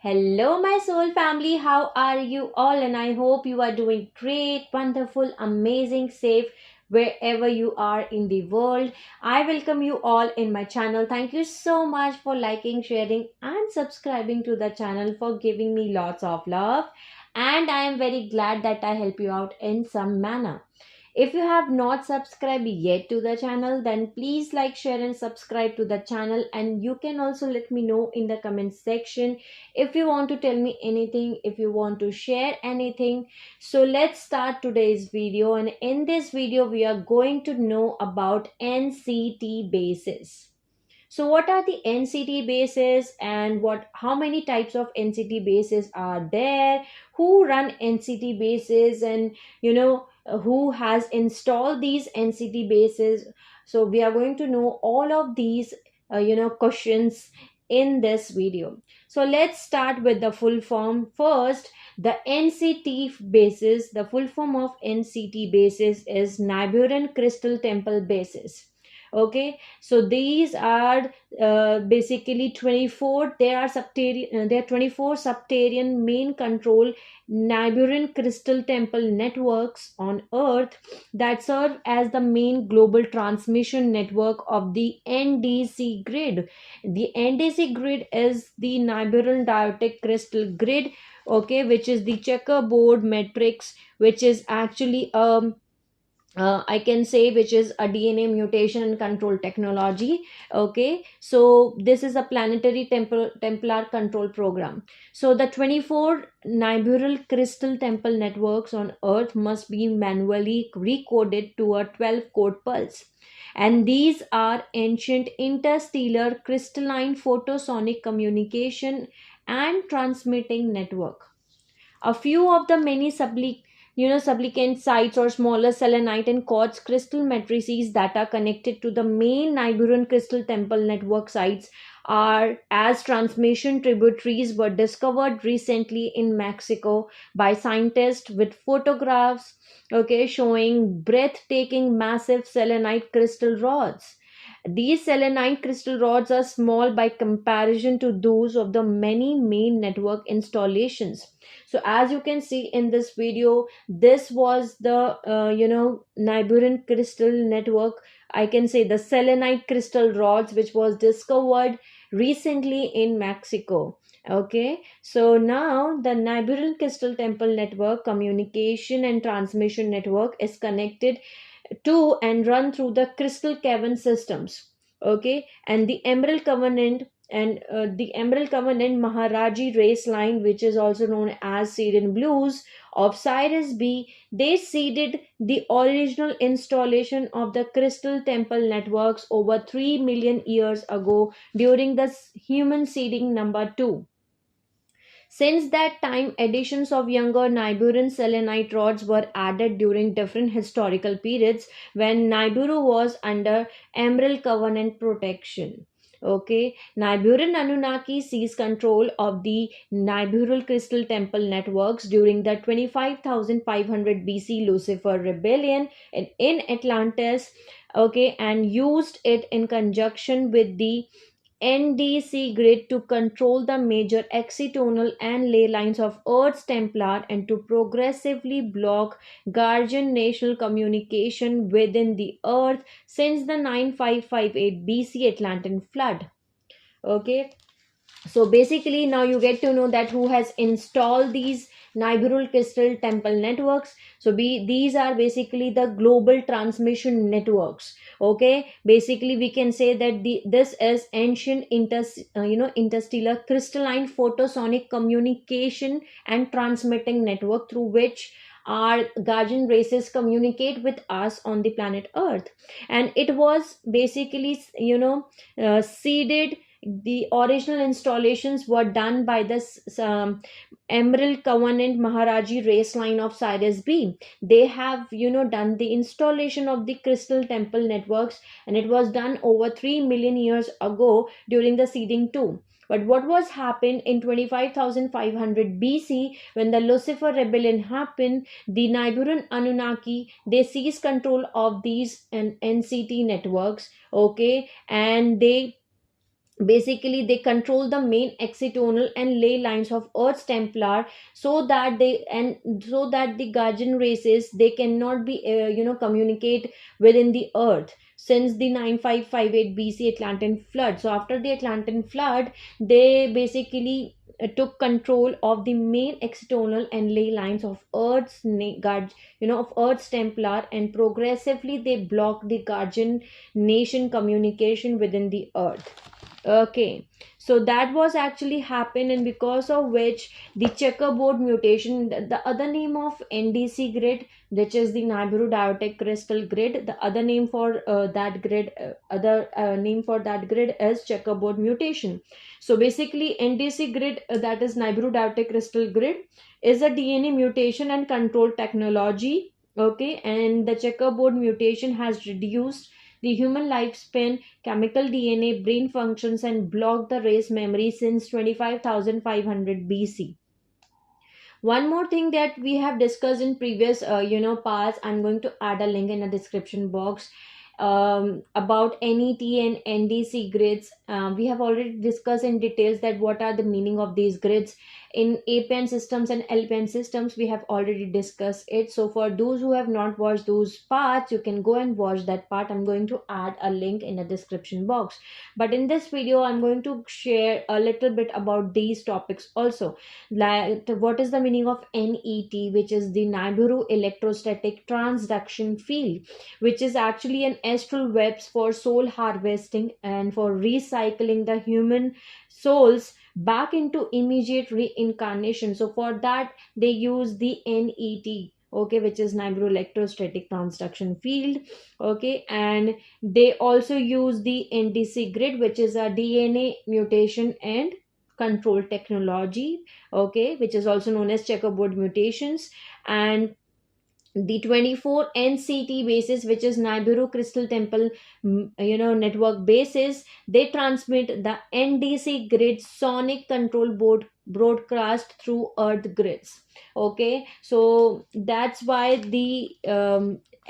Hello, my soul family. How are you all? And I hope you are doing great, wonderful, amazing, safe wherever you are in the world. I welcome you all in my channel. Thank you so much for liking, sharing, and subscribing to the channel, for giving me lots of love. And I am very glad that I help you out in some manner. If you have not subscribed yet to the channel, then please like, share, and subscribe to the channel. And you can also let me know in the comment section if you want to tell me anything, if you want to share anything. So let's start today's video. And in this video, we are going to know about NCT bases. So what are the NCT bases, and how many types of NCT bases are there? Who run NCT bases, and who has installed these NCT bases? So we are going to know all of these questions in this video. So let's start with the full form first. The NCT bases, the full form of NCT bases is Nibiruian Crystal Temple bases. Okay, so these are basically 24. There are 24 subterranean main control Nibiruian crystal temple networks on Earth that serve as the main global transmission network of the NDC grid. The NDC grid is the Nibiruian diotic crystal grid, okay, which is the checkerboard matrix, which is actually I can say, which is a DNA mutation and control technology. Okay, so this is a planetary templar control program. So the 24 Nibirual crystal temple networks on Earth must be manually recoded to a 12 code pulse. And these are ancient interstellar crystalline photosonic communication and transmitting network. A few of the many supplicant sites or smaller selenite and quartz crystal matrices that are connected to the main Nibiruan crystal temple network sites are as transmission tributaries were discovered recently in Mexico by scientists with photographs, okay, showing breathtaking massive selenite crystal rods. These selenite crystal rods are small by comparison to those of the many main network installations. So as you can see in this video, this was the Nibiruan crystal network. I can say the selenite crystal rods, which was discovered recently in Mexico. Okay, so now the Nibiruan crystal temple network communication and transmission network is connected to and run through the crystal cavern systems. Okay, and the Emerald Covenant Maharaji race line, which is also known as Syrian Blues of Cyrus B, they seeded the original installation of the crystal temple networks over 3 million years ago during the human seeding number 2. Since that time, additions of younger Nibiruan selenite rods were added during different historical periods when Nibiru was under Emerald Covenant protection. Okay, Nibiruan Anunnaki seized control of the Nibirual crystal temple networks during the 25,500 BC Lucifer rebellion in Atlantis, okay, and used it in conjunction with the NDC-Grid to control the major excitonal and ley lines of Earth's Templar and to progressively block Guardian national communication within the Earth since the 9558 BC Atlantean flood. Okay, so basically now you get to know that who has installed these Nibirual crystal temple networks. So these are basically the global transmission networks. Okay, basically we can say that this is ancient interstellar crystalline photosonic communication and transmitting network through which our guardian races communicate with us on the planet Earth. And it was basically seeded. The original installations were done by this Emerald Covenant Maharaji race line of Cyrus B. They have done the installation of the crystal temple networks, and it was done over 3 million years ago during the seeding too. But what was happened in 25,500 BC when the Lucifer rebellion happened, the Nibiruan Anunnaki, they seized control of these NCT networks, okay, and they basically they control the main excitonal and ley lines of Earth's templar, so that the guardian races, they cannot be communicate within the Earth since the 9558 BC Atlantean flood. So after the Atlantean flood, they basically took control of the main excitonal and ley lines of of Earth's templar, and progressively they blocked the guardian nation communication within the Earth. Okay, so that was actually happened, and because of which the checkerboard mutation, the other name of NDC grid, which is the Nibiru diotic crystal grid, the other name for that grid, other name for that grid is checkerboard mutation. So basically, NDC grid, that is Nibiru diotic crystal grid, is a DNA mutation and control technology. Okay, and the checkerboard mutation has reduced the human lifespan, chemical DNA, brain functions, and blocked the race memory since 25,500 BC. One more thing that we have discussed in previous parts, I'm going to add a link in the description box, about NET and NDC grids. We have already discussed in details that what are the meaning of these grids in APN systems and LPN systems. We have already discussed it. So for those who have not watched those parts, you can go and watch that part. I'm going to add a link in the description box. But in this video, I'm going to share a little bit about these topics also. Like, what is the meaning of NET, which is the Nibiru electrostatic transduction field, which is actually an astral webs for soul harvesting and for recycling the human souls back into immediate reincarnation. So for that they use the NET, okay, which is Nibiru electrostatic transduction field. Okay, and they also use the NDC grid, which is a DNA mutation and control technology, okay, which is also known as checkerboard mutations. And the 24 NCT-Bases, which is Nibiru Crystal Temple network bases, they transmit the NDC grid sonic control board broadcast through earth grids. Okay, so that's why the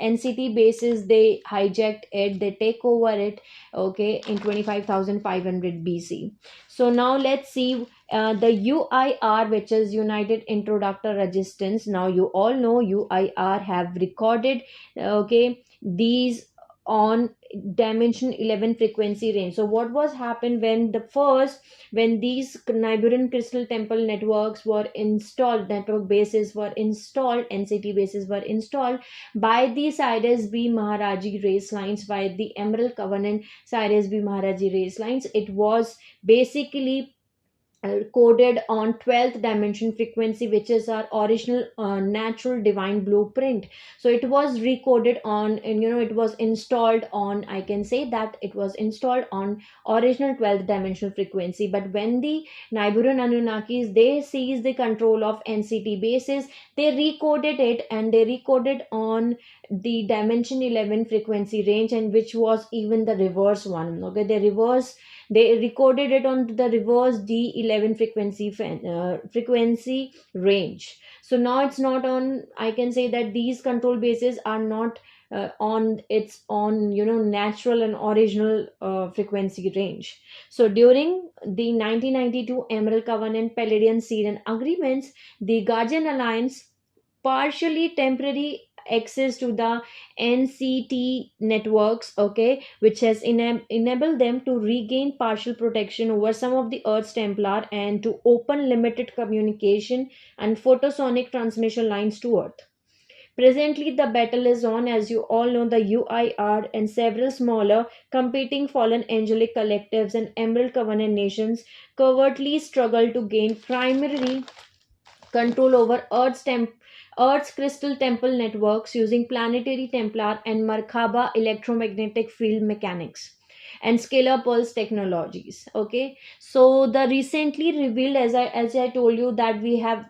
NCT-Bases, they hijacked it, they take over it, okay, in 25,500 BC. So now let's see the UIR, which is United Introductor Resistance. Now you all know UIR have recorded, okay, these on dimension 11 frequency range. So what was happened when these Niburian crystal temple networks were installed, network bases were installed, NCT bases were installed by the Cyrus B Maharaji race lines, by the Emerald Covenant Cyrus B Maharaji race lines. It was basically coded on 12th dimension frequency, which is our original natural divine blueprint. So it was recoded on, and it was installed on, I can say that it was installed on original 12th dimensional frequency. But when the Niburian Anunnakis, they seized the control of NCT bases, they recoded it, and they recoded on the dimension 11 frequency range, and which was even the reverse one. Okay, they recorded it on the reverse D11 frequency range. So now it's not on, I can say that these control bases are not on its own natural and original frequency range. So during the 1992 Emerald Covenant Palladian Syrian agreements, the Guardian Alliance partially temporary access to the NCT networks, okay, which has enabled them to regain partial protection over some of the Earth's Templar and to open limited communication and photosonic transmission lines to Earth. Presently, the battle is on. As you all know, the UIR and several smaller competing fallen angelic collectives and Emerald Covenant nations covertly struggle to gain primary control over Earth's crystal temple networks using planetary Templar and Merkaba electromagnetic field mechanics and scalar pulse technologies. Okay, so the recently revealed, as I told you, that we have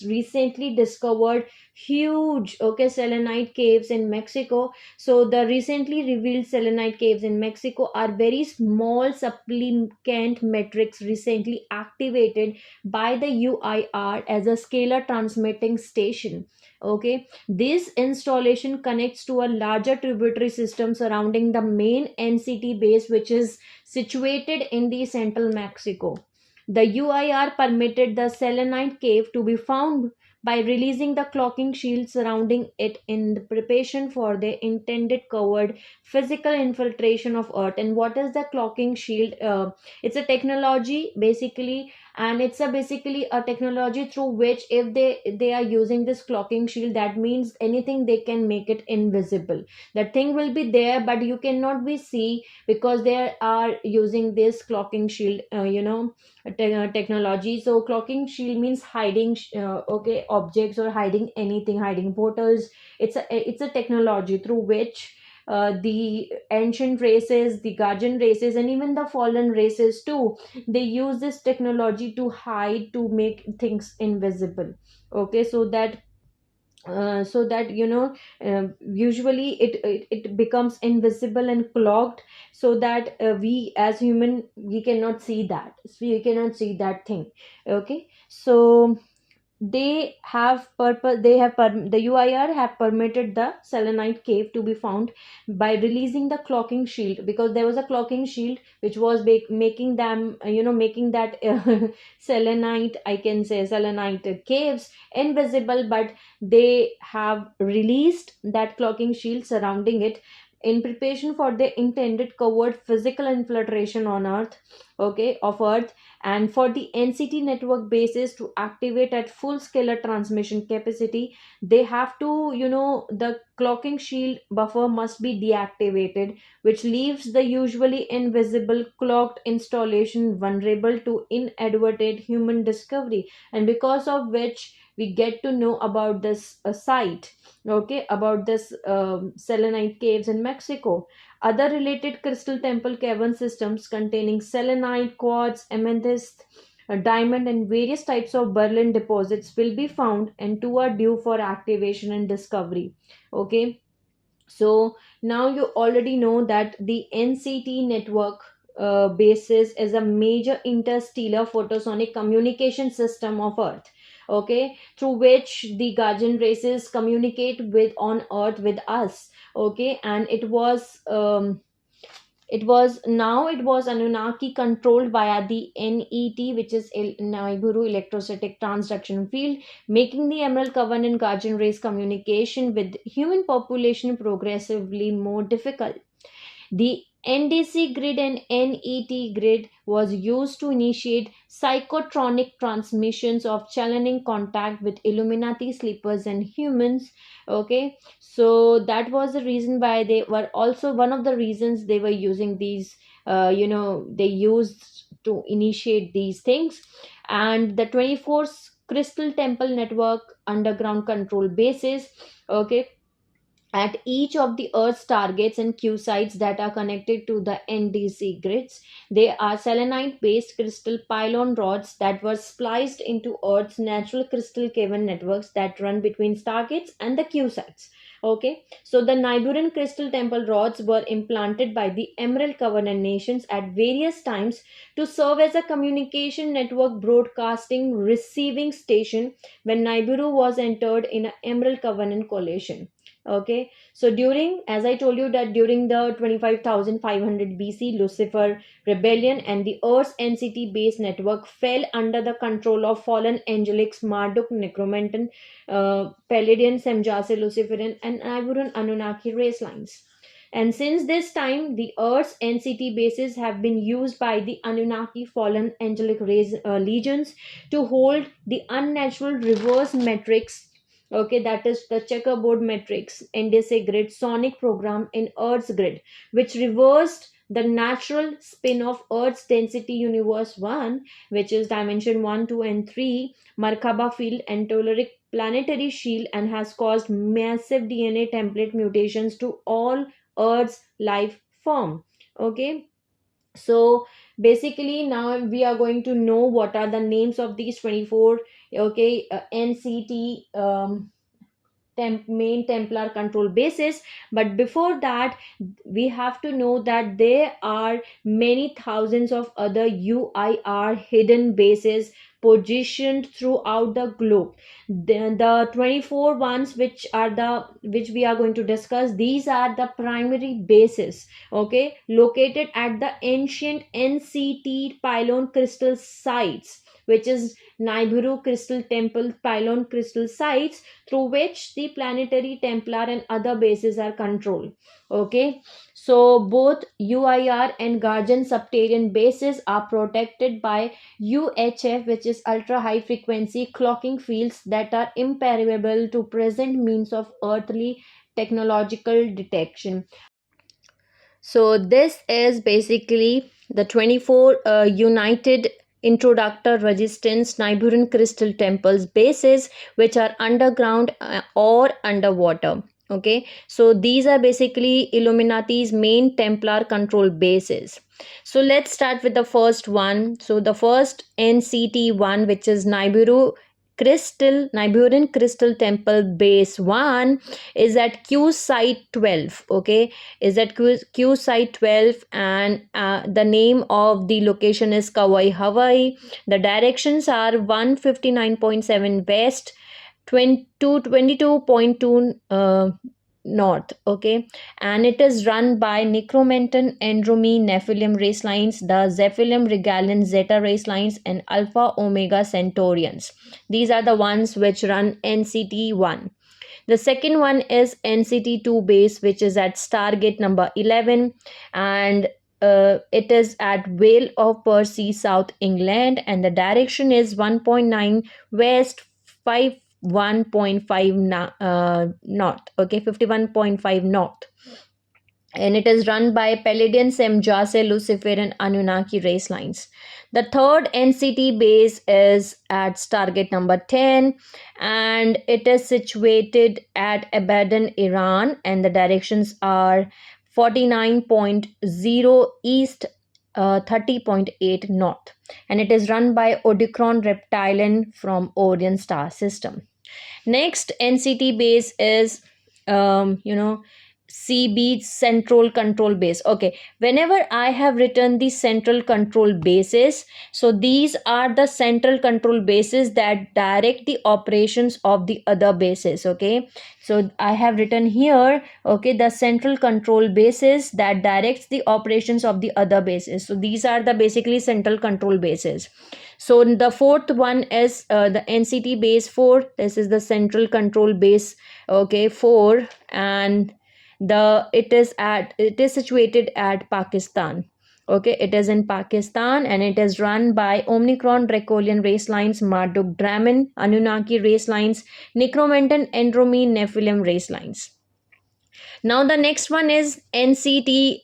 recently discovered huge, okay, selenite caves in Mexico. So the recently revealed selenite caves in Mexico are very small supplicant metrics recently activated by the UIR as a scalar transmitting station. Okay, this installation connects to a larger tributary system surrounding the main NCT base, which is situated in the central Mexico. The UIR permitted the selenite cave to be found by releasing the clocking shield surrounding it in the preparation for the intended covered physical infiltration of Earth. And what is the clocking shield? It's a technology basically, and it's a basically a technology through which, if they are using this clocking shield, that means anything they can make it invisible. The thing will be there, but you cannot be see, because they are using this clocking shield, technology. So clocking shield means hiding okay, objects, or hiding anything, hiding portals. It's a technology through which the ancient races, the guardian races, and even the fallen races too, they use this technology to hide, to make things invisible. Okay, so that usually it becomes invisible and clogged, so that we as human, we cannot see that, so we cannot see that thing. Okay, so the UIR have permitted the selenite cave to be found by releasing the clocking shield, because there was a clocking shield which was making them, making that selenite, I can say selenite caves invisible, but they have released that clocking shield surrounding it in preparation for the intended covert physical infiltration on Earth, okay, of Earth, and for the NCT network bases to activate at full scalar transmission capacity, they have to, the clocking shield buffer must be deactivated, which leaves the usually invisible clocked installation vulnerable to inadvertent human discovery, and because of which we get to know about this site, okay, about this selenite caves in Mexico. Other related crystal temple cavern systems containing selenite, quartz, amethyst, diamond, and various types of Berlin deposits will be found, and two are due for activation and discovery. Okay, so now you already know that the NCT network basis is a major interstellar photosonic communication system of Earth. Okay, through which the guardian races communicate with on Earth with us. Okay, and it was Anunnaki controlled via the NET, which is Nibiru electrostatic transduction field, making the Emerald Covenant Guardian race communication with human population progressively more difficult. The NDC-Grid and NET-Grid was used to initiate psychotronic transmissions of channeling contact with Illuminati sleepers and humans. Okay, so that was the reason why they were also one of the reasons they were using these. They used to initiate these things, and the 24th Crystal Temple Network underground control bases. Okay, at each of the Earth's targets and Q sites that are connected to the NDC grids. They are selenite based crystal pylon rods that were spliced into Earth's natural crystal cavern networks that run between stargates and the Q sites. Okay, so the Nibiruan crystal temple rods were implanted by the Emerald Covenant nations at various times to serve as a communication network broadcasting receiving station when Nibiru was entered in an Emerald Covenant coalition. Okay, so during, as I told you, that during the 25,500 BC Lucifer rebellion, and the Earth's NCT base network fell under the control of fallen angelics Marduk, Necromantan, Palladian, Semjase, Luciferian, and Iburan Anunnaki race lines. And since this time, the Earth's NCT bases have been used by the Anunnaki fallen angelic race legions to hold the unnatural reverse matrix. Okay, that is the checkerboard matrix NDC-Grid sonic program in Earth's grid, which reversed the natural spin of Earth's density universe 1, which is dimension 1, 2, and 3, Merkaba field and telluric planetary shield, and has caused massive DNA template mutations to all Earth's life form. Okay, so basically now we are going to know what are the names of these 24, okay, NCT main Templar control bases. But before that, we have to know that there are many thousands of other UIR hidden bases positioned throughout the globe. The 24 ones which we are going to discuss, these are the primary bases, okay, located at the ancient NCT pylon crystal sites, which is Nibiru crystal temple pylon crystal sites, through which the planetary Templar and other bases are controlled. Okay, so both UIR and Guardian subterranean bases are protected by UHF, which is ultra high frequency clocking fields that are impermeable to present means of earthly technological detection. So this is basically the 24 united introductor resistance Nibiruian crystal temples bases, which are underground or underwater. Okay, so these are basically Illuminati's main Templar control bases. So let's start with the first one. So the first NCT one, which is Nibiruian crystal temple base 1, is at Q site 12. Okay, is at Q site 12, and the name of the location is Kauai, Hawaii. The directions are 159.7 west, 22.2 north. Okay, and it is run by Necromenton, Andromy, Nephilim race lines, the Zephylim, Regalian, Zeta race lines, and Alpha Omega Centaurians. These are the ones which run NCT-1. The second one is NCT-2 base, which is at Stargate number 11, and it is at Vale of Percy, South England, and the direction is 1.9 west, 51.5 north. Okay, 51.5 north. And it is run by Palladian, Semjase, Luciferian, Anunnaki race lines. The third NCT base is at Stargate number 10, and it is situated at Abadan, Iran, and the directions are 49.0 east, 30.8 north, and it is run by Odicron Reptilian from Orion star system. Next NCT base is CB, central control base. Okay, whenever I have written the central control bases, so these are the central control bases that direct the operations of the other bases. Okay, so I have written here, okay, the central control bases that directs the operations of the other bases. So these are the basically central control bases. So the fourth one is the NCT base 4. This is the central control base, okay, 4, and it is situated at Pakistan. Okay, it is in Pakistan, and it is run by Omicron Dracolian race lines, Marduk Dramin, Anunnaki race lines, Necromenton, Andromy, Nephilim race lines. Now the next one is NCT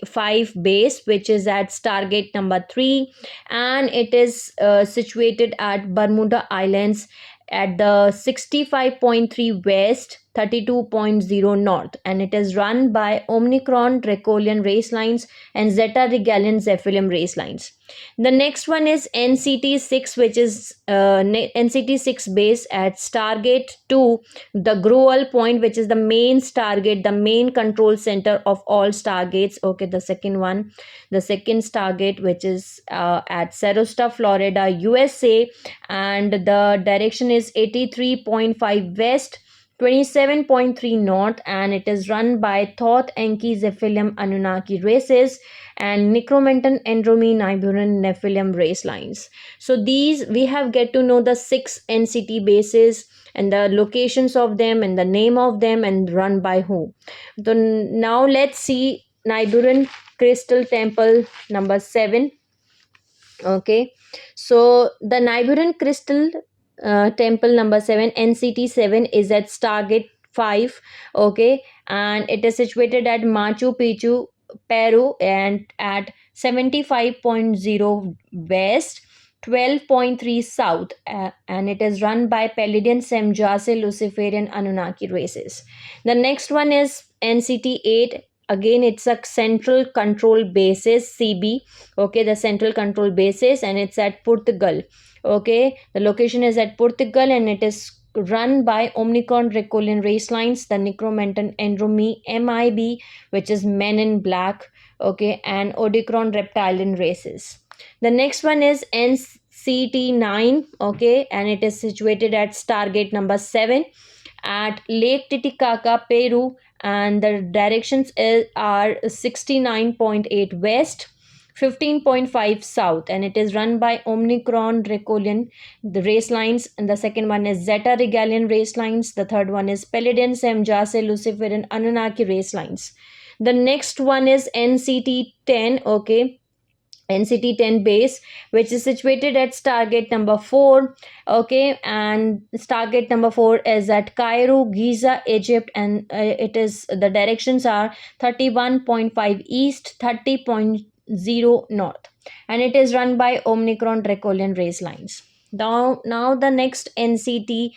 5 base, which is at Stargate number 3, and it is situated at Bermuda Islands at the 65.3 west, 32.0 north, and it is run by Omicron Dracolian race lines and Zeta Regalian Zephylim race lines. The next one is NCT 6, which is NCT 6 base at Stargate 2, the Gruel point, which is the main Stargate, the main control center of all Stargates. Okay, the second Stargate, which is at Sarasota, Florida, USA, and the direction is 83.5 west, 27.3 north, and it is run by Thoth, Enki, Zephylim, Anunnaki races, and Necromenton, Andromy, Nibiruian, Nephilim race lines. So these we have get to know the 6 NCT bases and the locations of them and the name of them and run by who. So now let's see Nibiruian crystal temple number 7. Okay, so the Nibiruian crystal temple number 7, NCT 7, is at Stargate 5. Okay, and it is situated at Machu Picchu, Peru, and at 75.0 west, 12.3 south, and it is run by Palladian, Semjase, Luciferian, Anunnaki races. The next one is NCT 8. Again, it's a central control basis, CB. Okay, the central control basis, and it's at Portugal. Okay, the location is at Portugal, and it is run by Omicron Reculian race lines, the Necromenton Andromi MIB, which is Men in Black, okay, and Odicron Reptilian races. The next one is NCT-9, okay, and it is situated at Stargate number 7 at Lake Titicaca, Peru, and the directions are 69.8 west, 15.5 south, and it is run by Omicron Reculian the race lines, and the second one is Zeta Regalian race lines, the third one is Palladian Semjase Luciferin Anunnaki race lines. The next one is NCT-10, okay, NCT-10 base, which is situated at Stargate number 4, okay, and Stargate number 4 is at Cairo, Giza, Egypt, and it is the directions are 31.5 east, 30.0 north, and it is run by Omicron Reculian race lines. Now the next NCT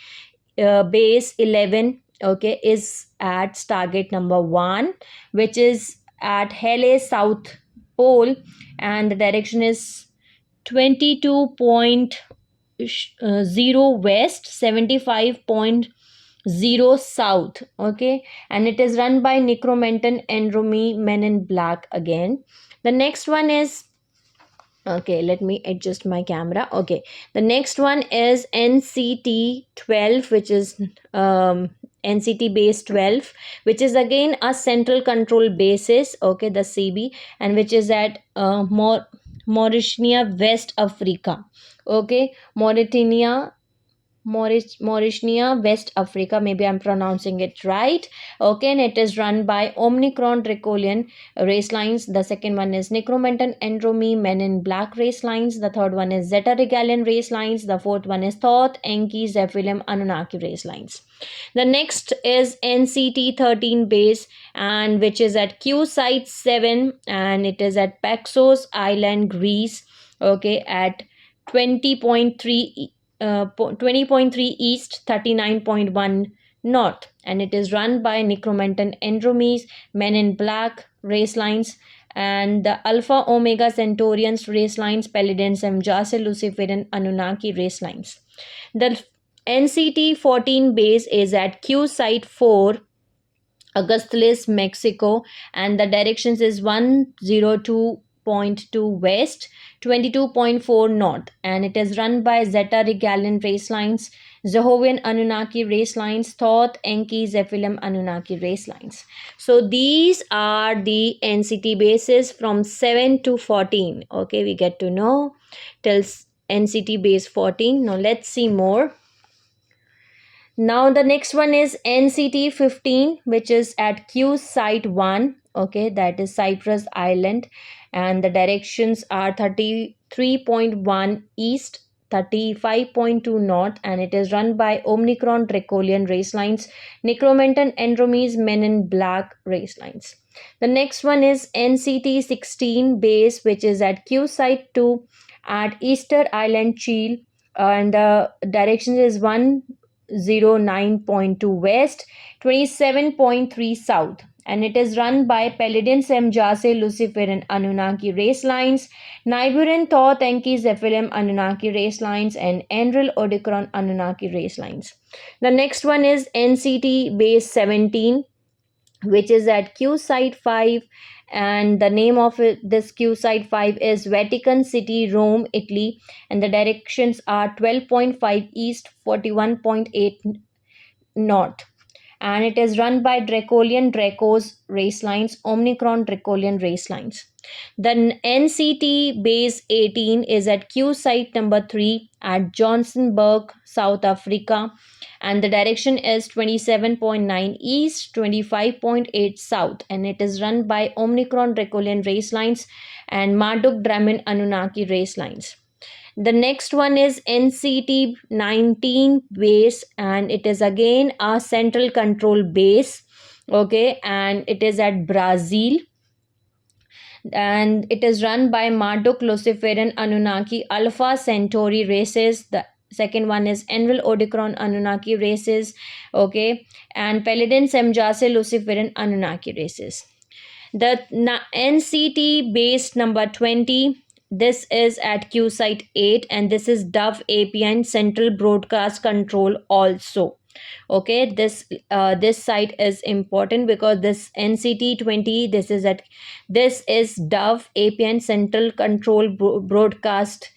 base 11, okay, is at Stargate number 1, which is at Hele South Pole, and the direction is 22.0 west, 75.0 south, okay, and it is run by Necromenton Andromi Men in Black again. The next one is, okay, let me adjust my camera. Okay, the next one is NCT-12, which is NCT base 12, which is again a central control basis, okay, the CB, and which is at Mauritania, West Africa, okay, Mauritania, West Africa. Maybe I'm pronouncing it right. Okay, and it is run by Omicron Reculian race lines. The second one is Necromenton Andromi Men in Black race lines. The third one is Zeta Regalian race lines. The fourth one is Thoth Enki Zephylim Anunnaki race lines. The next is NCT-13 base, and which is at Q site 7, and it is at Paxos Island, Greece, okay, at 20.3 east, 39.1 north, and it is run by Necromenton Andromes Men in Black race lines, and the Alpha Omega Centaurians race lines, Palladian Semjase Luciferin Anunnaki race lines. The NCT-14 base is at Q site 4, Augustales, Mexico, and the directions is 102.2 west, 22.4 north, and it is run by Zeta Regalian race lines, Jehovian Anunnaki race lines, Thoth Enki Zephylim Anunnaki race lines. So these are the NCT bases from 7 to 14. Okay, we get to know till NCT base 14. Now let's see more. Now the next one is NCT-15, which is at Q site 1, okay, that is Cyprus Island, and the directions are 33.1 east, 35.2 north, and it is run by Omicron Reculian race lines, Necromenton Andromes Men in Black race lines. The next one is NCT-16 base, which is at Q site 2 at Easter Island, Chile, and the direction is 109.2 west, 27.3 south, and it is run by Palladian Semjase Luciferin Anunnaki race lines, Nibiruian Thoth Enki Zephylim Anunnaki race lines, and Enril Odicron Anunnaki race lines. The next one is NCT base 17, which is at Q site 5, and the name of this Q site 5 is Vatican City, Rome, Italy, and the directions are 12.5 east, 41.8 north, and it is run by Dracos race lines, Omicron Dracolian race lines. The NCT base 18 is at Q site number 3 at Johnsonburg, South Africa, and the direction is 27.9 east, 25.8 south, and it is run by Omicron Dracolian race lines and Marduk Dramin Anunnaki race lines. The next one is NCT-19 base, and it is again a central control base, okay, and it is at Brazil, and it is run by Marduk Luciferin Anunnaki Alpha Centauri races. The second one is Enril Odicron Anunnaki races, okay, and Palladian Semjase Luciferin Anunnaki races. The NCT base number 20 this is at Q site 8, and this is Dove APN Central Broadcast Control also. Okay, this site is important because this NCT-20, this is Dove APN Central Control Broadcast,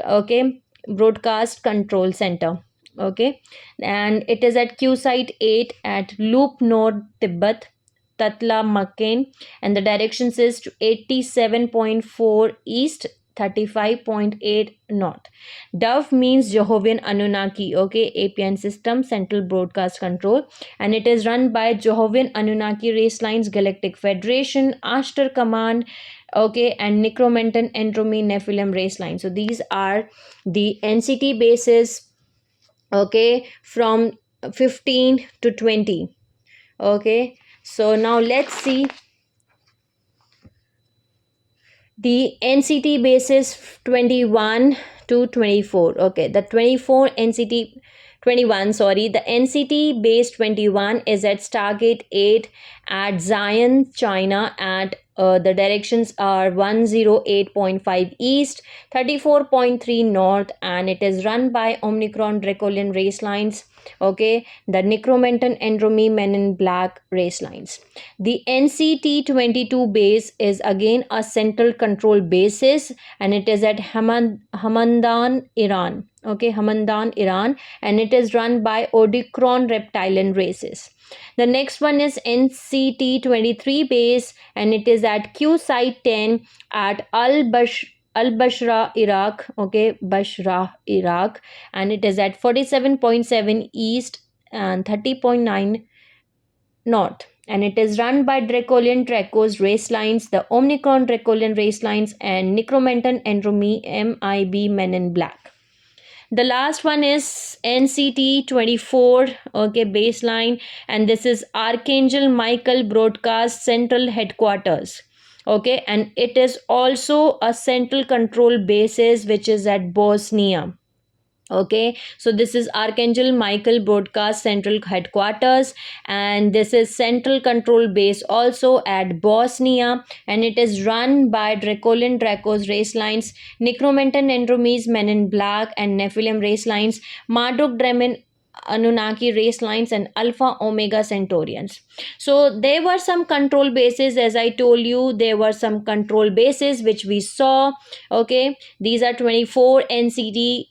okay, Broadcast Control Center. Okay, and it is at Q site 8 at Loop Nord Tibet, Tatla Makken, and the directions is to 87.4 east, 35.8 north. Dove means Jehovah's Anunnaki, okay, APN system, Central Broadcast Control, and it is run by Jehovah's Anunnaki Race Lines Galactic Federation, Ashtar Command, okay, and Necromenton Andromy Nephilim Race Line. So these are the NCT bases, okay, from 15 to 20. Okay, so now let's see the NCT basis 21 to 24. Okay, the 24 NCT 21, sorry, the NCT base 21 is at Stargate 8 at Zion, China, at the directions are 108.5 east, 34.3 north, and it is run by Omicron Dracolian race lines, okay, the Necromenton Andromy Men in Black race lines. The NCT-22 base is again a central control basis, and it is at Hamadan, Iran. Okay, Hamadan, Iran, and it is run by Omicron reptilian races. The next one is NCT-23 base, and it is at Q site 10 at Al Bashra, Iraq. Okay, Bashra, Iraq, and it is at 47.7 east and 30.9 north, and it is run by Dracolian Dracos race lines, the Omnicron Dracolian race lines, and Necromenton Andromy MIB Men in Black. The last one is NCT-24, okay, baseline, and this is Archangel Michael Broadcast Central Headquarters. Okay, and it is also a central control basis which is at Bosnia. Okay, so this is Archangel Michael Broadcast Central Headquarters, and this is Central Control Base also at Bosnia, and it is run by Dracolian Dracos race lines, Necromenton Andromes Men in Black, and Nephilim race lines, Marduk Dremen Anunnaki race lines, and Alpha Omega Centaurians. So there were some control bases, as I told you, there were some control bases which we saw. Okay, these are 24 NCT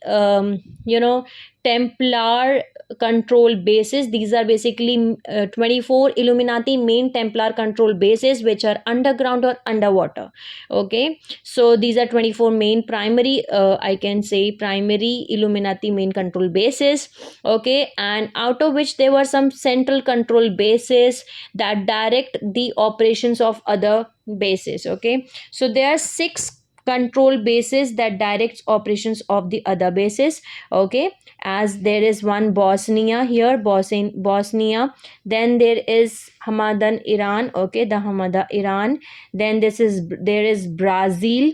Templar control bases. These are basically 24 Illuminati main Templar control bases which are underground or underwater. Okay, so these are 24 main primary, I can say primary Illuminati main control bases. Okay, and out of which there were some central control bases that direct the operations of other bases. Okay, so there are 6 control bases that directs operations of the other bases. Okay, as there is one Bosnia here, Bosnia, then there is Hamadan, Iran. Okay, the Hamada, Iran, then there is Brazil.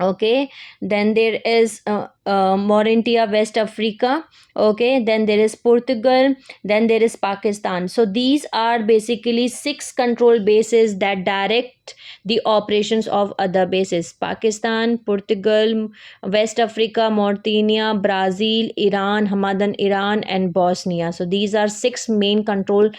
Okay, then there is Mauritania, West Africa. Okay, then there is Portugal, then there is Pakistan. So these are basically 6 control bases that direct the operations of other bases: Pakistan, Portugal, West Africa, Mauritania, Brazil, Iran, Hamadan, Iran, and Bosnia. So these are 6 main control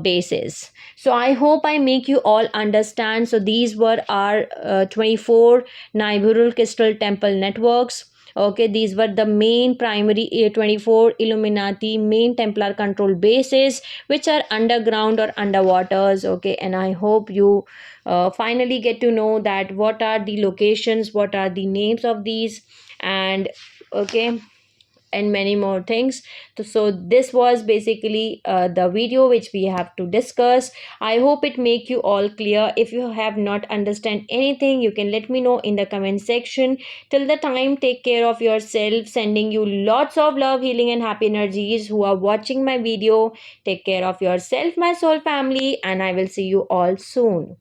bases. So I hope I make you all understand. So these were our 24 Nibiruian crystal temple networks. Okay, these were the main primary 24 Illuminati main Templar control bases which are underground or underwaters. Okay, and I hope you finally get to know that what are the locations, what are the names of these, and okay, and many more things. So this was basically the video which we have to discuss. I hope it make you all clear. If you have not understand anything, you can let me know in the comment section. Till the time, take care of yourself. Sending you lots of love, healing, and happy energies who are watching my video. Take care of yourself, my soul family, and I will see you all soon.